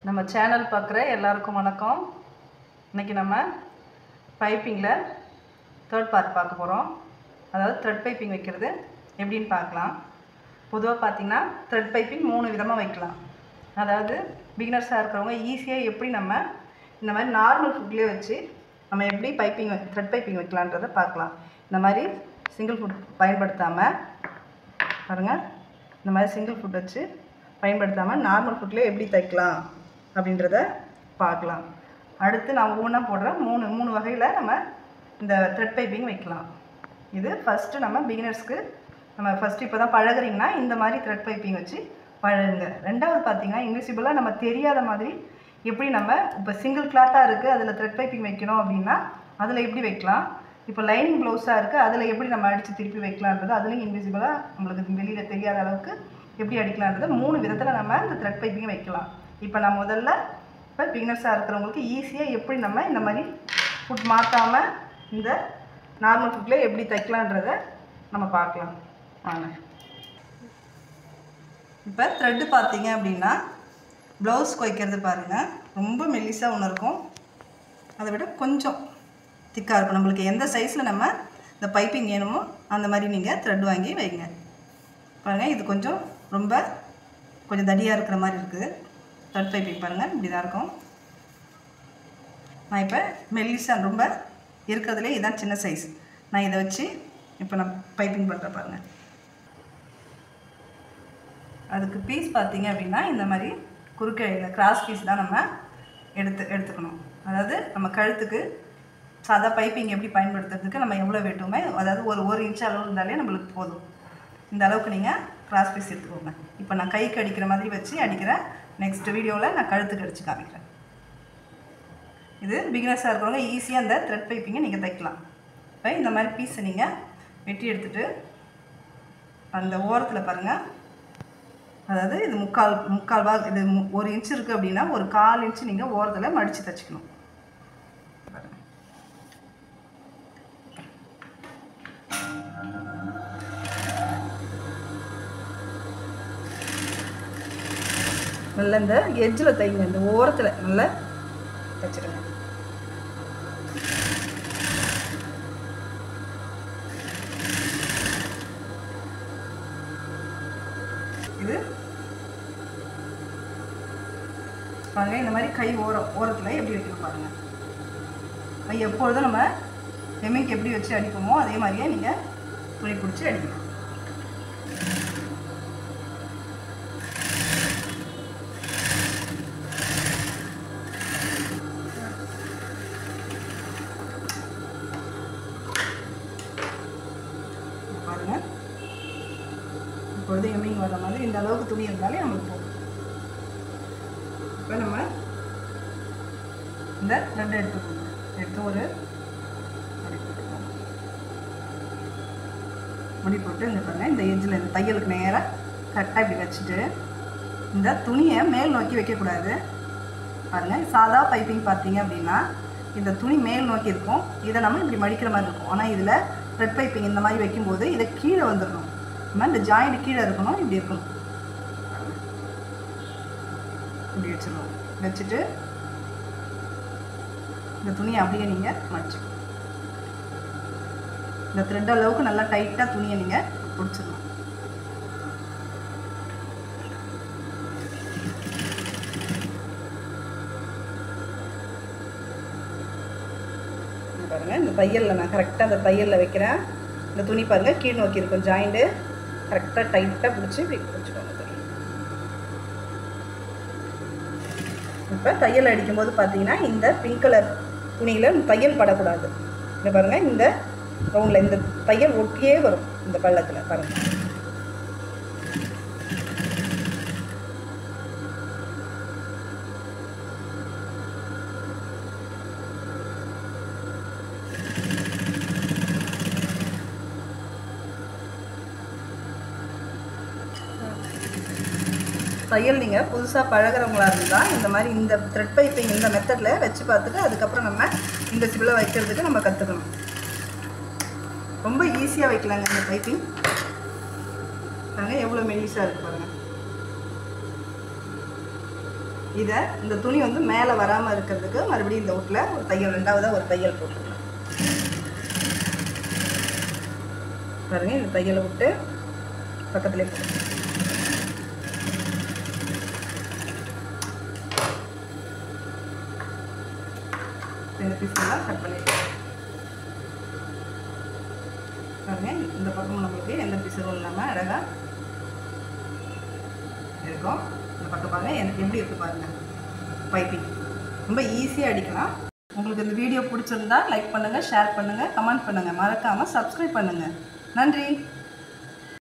நம்ம சேனல் பார்க்குற எல்லாருக்கும் வணக்கம். இன்றைக்கி நம்ம பைப்பிங்கில் தேர்ட் பார்ட் பார்க்க போகிறோம். அதாவது த்ரெட் பைப்பிங் வைக்கிறது எப்படின்னு பார்க்கலாம். பொதுவாக பார்த்திங்கன்னா த்ரெட் பைப்பிங் 3 விதமாக வைக்கலாம். அதாவது பிகினர்ஸாக இருக்கிறவங்க ஈஸியாக எப்படி நம்ம இந்த மாதிரி நார்மல் ஃபுட்லேயே வச்சு நம்ம எப்படி த்ரெட் பைப்பிங் வைக்கலான்றதை பார்க்கலாம். இந்த மாதிரி சிங்கிள் ஃபுட் பயன்படுத்தாமல் பாருங்கள், இந்த மாதிரி சிங்கிள் ஃபுட் வச்சு பயன்படுத்தாமல் நார்மல் ஃபுட்லேயே எப்படி தைக்கலாம் அப்படின்றத பார்க்கலாம். அடுத்து நான் ஒவ்வொன்றா போடுறேன். மூணு வகையில் நம்ம இந்த த்ரெட் பைப்பிங் வைக்கலாம். இது ஃபஸ்ட்டு நம்ம பிகினர்ஸ்க்கு நம்ம ஃபஸ்ட்டு இப்போ தான் பழகுறீங்கன்னா இந்த மாதிரி த்ரெட் பைப்பிங் வச்சு பழகுங்க. ரெண்டாவது பார்த்திங்கன்னா இன்விசிபிளாக நம்ம தெரியாத மாதிரி எப்படி நம்ம இப்போ சிங்கிள் கிளாத்தாக இருக்குது அதில் த்ரெட் பைப்பிங் வைக்கணும் அப்படின்னா அதில் எப்படி வைக்கலாம். இப்போ லைனிங் ப்ளவுஸாக இருக்குது அதில் எப்படி நம்ம அடித்து திருப்பி வைக்கலான்றது அதுலேயும் இன்விசிபிளாக நம்மளுக்கு வெளியில் தெரியாத அளவுக்கு எப்படி அடிக்கலான்றது 3 விதத்தில் நம்ம இந்த த்ரெட் பைப்பிங்கை வைக்கலாம். இப்போ நான் முதல்ல இப்போ பிகினர்ஸாக இருக்கிறவங்களுக்கு ஈஸியாக எப்படி நம்ம இந்த மாதிரி ஃபுட் மாற்றாமல் இந்த நார்மல் ஃபுட்டில் எப்படி தைக்கலான்றதை நம்ம பார்க்கலாம் வாங்க. இப்போ த்ரெட்டு பார்த்தீங்க அப்படின்னா ப்ளவுஸ்க்கு வைக்கிறது பாருங்கள், ரொம்ப மெல்லிஸாக ஒன்று இருக்கும், அதை விட கொஞ்சம் திக்காக இருக்கும். நம்மளுக்கு எந்த சைஸில் நம்ம இந்த பைப்பிங் வேணுமோ அந்த மாதிரி நீங்கள் த்ரெட் வாங்கி வைங்க. பாருங்கள், இது கொஞ்சம் தடியாக இருக்கிற மாதிரி இருக்குது த்ரெட் பைப்பிங். பாருங்கள், இப்படி தான் இருக்கும். நான் இப்போ மெல்லிஸாக ரொம்ப இருக்கிறதுலே இதுதான் சின்ன சைஸ். நான் இதை வச்சு இப்போ நான் பைப்பிங் பண்ணுறேன் பாருங்கள். அதுக்கு பீஸ் பார்த்தீங்க அப்படின்னா இந்த மாதிரி குறுக்க இந்த கிராஸ் பீஸ் தான் நம்ம எடுத்துக்கணும். அதாவது நம்ம கழுத்துக்கு சாதா பைப்பிங் எப்படி பயன்படுத்துறதுக்கு நம்ம எவ்வளோ வெட்டுமே, அதாவது ஒரு இன்ச் அளவு இருந்தாலே நம்மளுக்கு போதும். இந்த அளவுக்கு நீங்கள் கிராஸ் பீஸ் எடுத்துக்கோங்க. இப்போ நான் கைக்கு அடிக்கிற மாதிரி வச்சு அடிக்கிறேன். நெக்ஸ்ட் வீடியோவில் நான் கழுத்துக்கு அடித்து காமிக்கிறேன். இது பிகினர்ஸாக இருக்கிறவங்க ஈஸியாக அந்த த்ரெட் பைப்பிங்கை நீங்கள் தைக்கலாம். இப்போ இந்த மாதிரி பீஸை நீங்கள் வெட்டி எடுத்துகிட்டு அந்த ஓரத்தில் பாருங்கள், அதாவது இது முக்கால் பாக இது 1 இன்ச்சு இருக்குது அப்படின்னா ஒரு 1/4 இன்ச்சு நீங்கள் ஓரத்தில் மடித்து தைச்சிக்கணும். நல்லா இந்த எட்ஜில் தைங்க, இந்த ஓரத்தில் நல்லா தைச்சிடுங்க. இது பாருங்கள், இந்த மாதிரி கை ஓரத்தில் எப்படி வைக்கணும் பாருங்கள். கை எப்பொழுதும் நம்ம எம்மிக்கு எப்படி வச்சு அடிப்போமோ அதே மாதிரியே நீங்கள் துணி பிடிச்சி அடிக்கணும். பாருங்கள், இப்பொழுது எம்மிங் வர மாதிரி இந்த அளவுக்கு துணி இருந்தாலே நம்மளுக்கு போகும். இப்போ நம்ம இந்த த்ரெட் எடுத்து ஒரு முடி போட்டு இங்கே பாருங்கள், இந்த எட்ஜில் இந்த தையலுக்கு நேராக கரெக்டாக இப்படி வச்சுட்டு இந்த துணியை மேல் நோக்கி வைக்கக்கூடாது. பாருங்கள், சாதா பைப்பிங் பார்த்தீங்க அப்படின்னா இந்த துணி மேல் நோக்கி இருக்கும், இதை நம்ம இப்படி மடிக்கிற மாதிரி இருக்கும். ஆனால் இதில் த்ரெட் பைப்பிங் இந்த மாதிரி வைக்கும்போது இதை கீழே வந்துடணும். நம்ம இந்த ஜாயிண்ட் கீழே இருக்கணும், இப்படி இருக்கணும். இப்படி வச்சிடணும். வச்சுட்டு இந்த துணியை அப்படியே நீங்கள் மடிச்சு இந்த த்ரெட் அளவுக்கு நல்லா டைட்டாக துணியை நீங்கள் பிடிச்சிடணும். பாருங்கள், இந்த தையலில் நான் கரெக்டாக அந்த தையலில் வைக்கிறேன். இந்த துணி பாருங்கள் கீழ் நோக்கி இருக்கும், ஜாயிண்ட்டு கரெக்டாக டைட்டாக பிடிச்சி இப்படி பிடிச்சிக்கோங்க துணி. இப்போ தையல் அடிக்கும்போது பார்த்தீங்கன்னா இந்த பிங்க் கலர் துணியில் தையல் படக்கூடாது. இங்கே பாருங்கள், இந்த ரவுண்டில் இந்த தையல் ஒட்டியே வரும் இந்த பள்ளத்தில் பாருங்கள். தையல் நீங்கள் புதுசாக பழகிறவங்களா இருந்தால் இந்த மாதிரி இந்த த்ரெட் பைப்பிங் இந்த மெத்தடில் வச்சு பார்த்துட்டு அதுக்கப்புறம் நம்ம இந்த சிபிலை வைக்கிறதுக்கு நம்ம கற்றுக்கணும். ரொம்ப ஈஸியாக வைக்கலாங்க இந்த பைப்பிங். பாருங்கள் எவ்வளோ மெலிசாக இருக்குது பாருங்கள். இதை இந்த துணி வந்து மேலே வராமல் இருக்கிறதுக்கு மறுபடியும் இந்த வீட்டில் ஒரு தையல், ரெண்டாவதாக ஒரு தையல் போட்டுக்கலாம். பாருங்க, இந்த தையலை விட்டு பக்கத்துலேயே போட்டு இந்த பீஸ்லாம் கட் பண்ணிடுவோம். பாருங்க, இந்த பக்கமும் நம்மளுக்கு எந்த பீஸும் இல்லாமல் அழகாக இருக்கும். இந்த பக்கம் பாருங்கள் எனக்கு எப்படி இருக்குது பாருங்கள். பைப்பிங் ரொம்ப ஈஸியாக அடிக்கலாம். உங்களுக்கு இந்த வீடியோ பிடிச்சிருந்தா லைக் பண்ணுங்கள், ஷேர் பண்ணுங்கள், கமெண்ட் பண்ணுங்கள், மறக்காமல் சப்ஸ்கிரைப் பண்ணுங்கள். நன்றி.